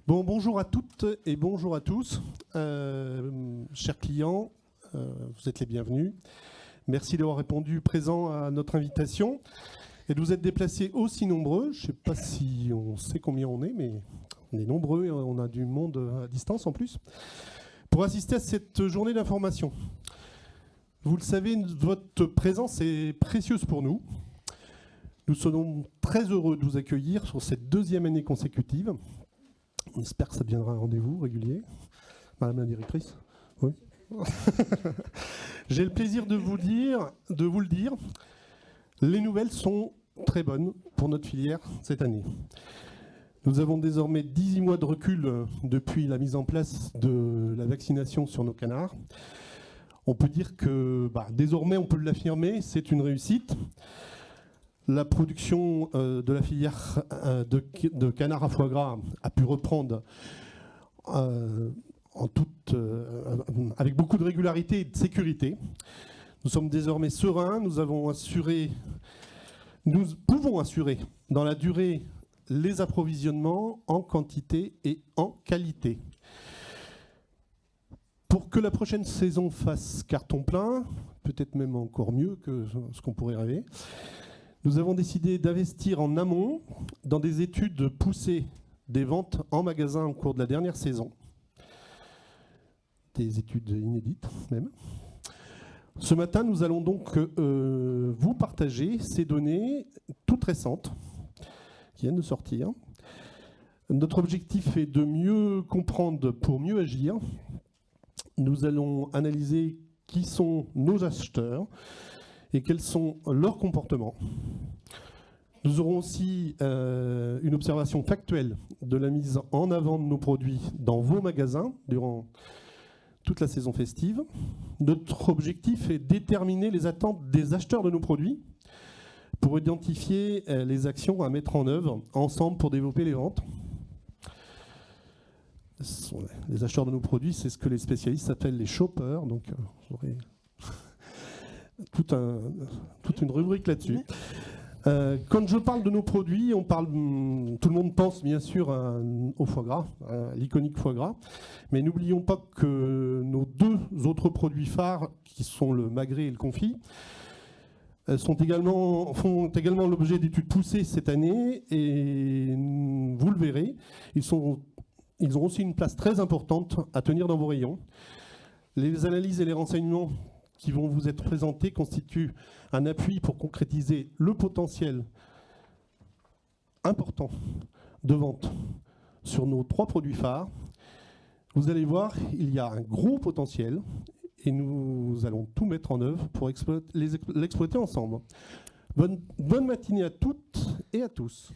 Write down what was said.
Bon, bonjour à toutes et bonjour à tous. Chers clients, vous êtes les bienvenus. Merci d'avoir répondu présent à notre invitation et de vous être déplacés aussi nombreux. Je ne sais pas si on sait combien on est, mais on est nombreux et on a du monde à distance en plus, pour assister à cette journée d'information. Vous le savez, votre présence est précieuse pour nous. Nous sommes très heureux de vous accueillir sur cette deuxième année consécutive. On espère que ça deviendra un rendez-vous régulier. Madame la directrice. Oui. J'ai le plaisir de vous le dire, les nouvelles sont très bonnes pour notre filière cette année. Nous avons désormais 18 mois de recul depuis la mise en place de la vaccination sur nos canards. On peut dire que désormais, on peut l'affirmer, c'est une réussite. La production de la filière de canards à foie gras a pu reprendre avec beaucoup de régularité et de sécurité. Nous sommes désormais sereins, nous pouvons assurer dans la durée les approvisionnements en quantité et en qualité. Pour que la prochaine saison fasse carton plein, peut-être même encore mieux que ce qu'on pourrait rêver, nous avons décidé d'investir en amont dans des études poussées des ventes en magasin au cours de la dernière saison. Des études inédites même. Ce matin, nous allons donc vous partager ces données toutes récentes qui viennent de sortir. Notre objectif est de mieux comprendre pour mieux agir. Nous allons analyser qui sont nos acheteurs et quels sont leurs comportements. Nous aurons aussi une observation factuelle de la mise en avant de nos produits dans vos magasins durant toute la saison festive. Notre objectif est de déterminer les attentes des acheteurs de nos produits pour identifier les actions à mettre en œuvre ensemble pour développer les ventes. Les acheteurs de nos produits, c'est ce que les spécialistes appellent les shoppers, donc j'aurai toute une rubrique là-dessus. Quand je parle de nos produits, tout le monde pense bien sûr au foie gras, l'iconique foie gras, mais n'oublions pas que nos deux autres produits phares, qui sont le magret et le confit, font également l'objet d'études poussées cette année, et vous le verrez, ils ont aussi une place très importante à tenir dans vos rayons. Les analyses et les renseignements qui vont vous être présentés constituent un appui pour concrétiser le potentiel important de vente sur nos trois produits phares. Vous allez voir, il y a un gros potentiel et nous allons tout mettre en œuvre pour l'exploiter ensemble. Bonne matinée à toutes et à tous.